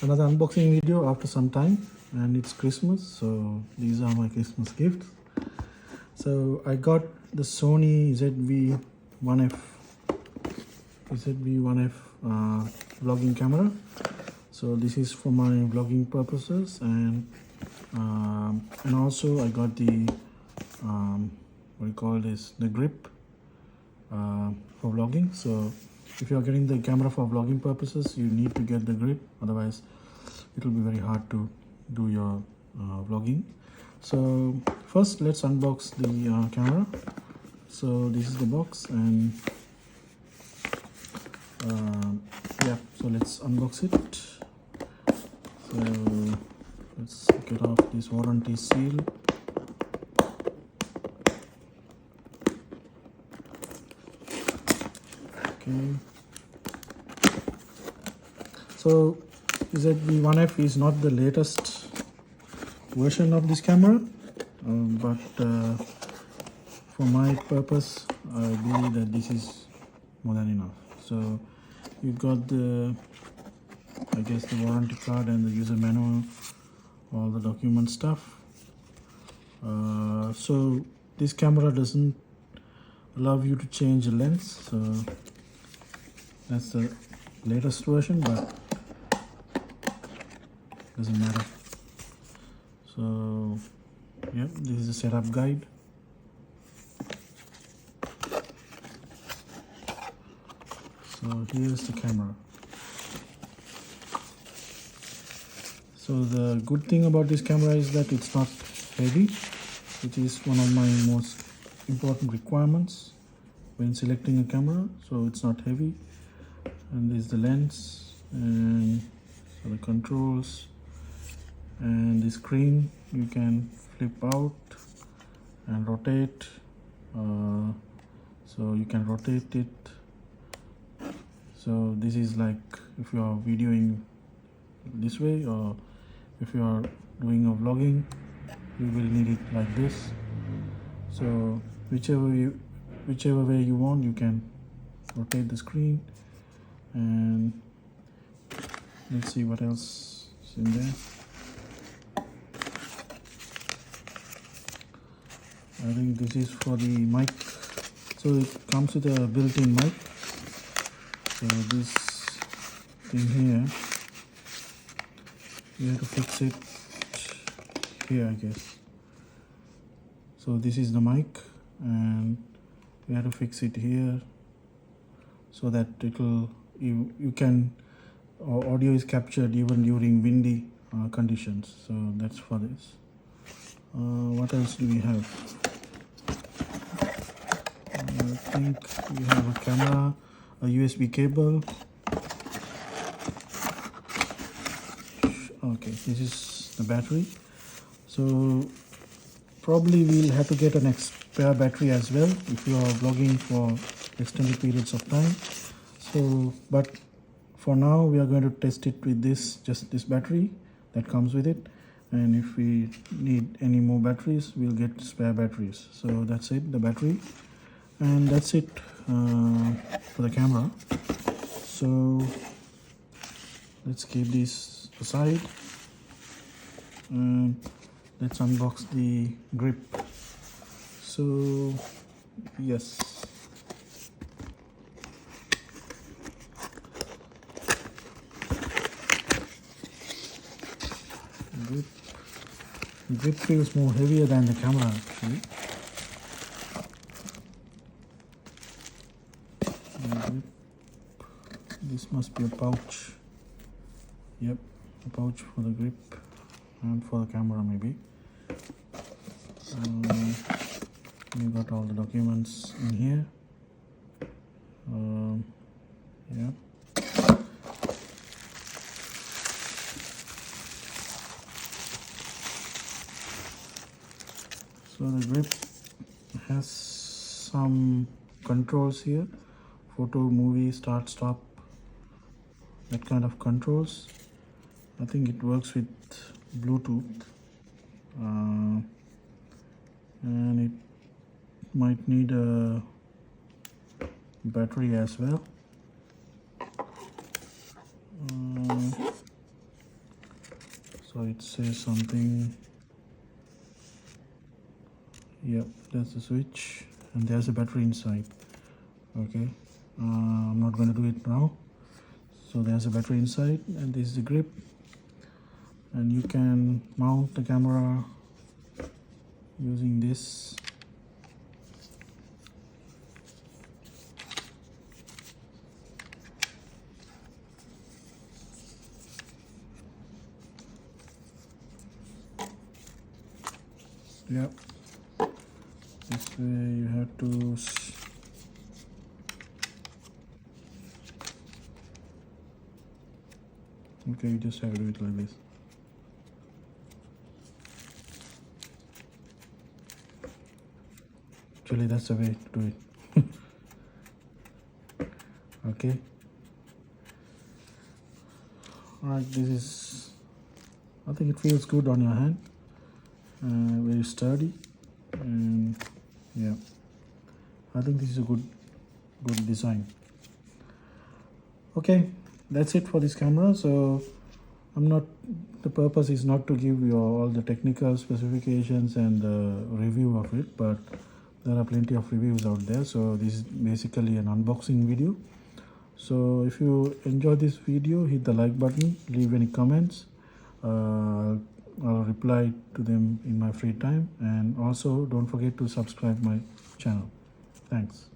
Another unboxing video after some time, and it's Christmas, so these are my Christmas gifts. So I got the Sony ZV-1F vlogging camera. So this is for my vlogging purposes, and also I got the what do you call this, the grip for vlogging. So if you are getting the camera for vlogging purposes, you need to get the grip, otherwise it will be very hard to do your vlogging. So first let's unbox the camera. So this is the box, and yeah, so let's unbox it. So let's get off this warranty seal. Okay, so ZV-1F is not the latest version of this camera, but for my purpose I believe that this is more than enough. So you've got the, I guess, the warranty card and the user manual, all the document stuff. So this camera doesn't allow you to change the lens, so that's the latest version, but doesn't matter. So yeah, this is a setup guide. So here's the camera. So the good thing about this camera is that it's not heavy, which is one of my most important requirements when selecting a camera. So it's not heavy, and there's the lens, and so the controls, and the screen you can flip out and rotate. So you can rotate it. So this is like if you are videoing this way, or if you are doing a vlogging, you will need it like this. So whichever way you want, you can rotate the screen. And let's see what else is in there. I think this is for the mic. So it comes with a built-in mic. So this thing here, you have to fix it here, I guess. So this is the mic, and you have to fix it here so that it will, you can, audio is captured even during windy conditions. So that's for this. What else do we have? I think we have a camera, a USB cable. Okay, this is the battery. So probably we'll have to get an spare battery as well if you are vlogging for extended periods of time. So but for now we are going to test it with just this battery that comes with it, and if we need any more batteries, we'll get spare batteries. So that's it, the battery, and that's it for the camera. So let's keep this aside, and let's unbox the grip. So yes, grip feels more heavier than the camera actually. This must be a pouch. Yep, a pouch for the grip and for the camera maybe. You got all the documents in here. Yeah. So the grip has some controls here: photo, movie, start, stop, that kind of controls. I think it works with Bluetooth, and it might need a battery as well. So it says something. Yep, that's the switch, and there's a battery inside. Okay, I'm not going to do it now. So there's a battery inside, and this is the grip, and you can mount the camera using this. Yep, this way you have to okay, you just have to do it like this. Actually, that's the way to do it. Okay. Alright, this is, I think it feels good on your hand. Very sturdy, and yeah, I think this is a good design. Okay, that's it for this camera. So the purpose is not to give you all the technical specifications and the review of it, but there are plenty of reviews out there. So this is basically an unboxing video. So if you enjoyed this video, hit the like button, leave any comments. I'll reply to them in my free time, and also don't forget to subscribe my channel. Thanks.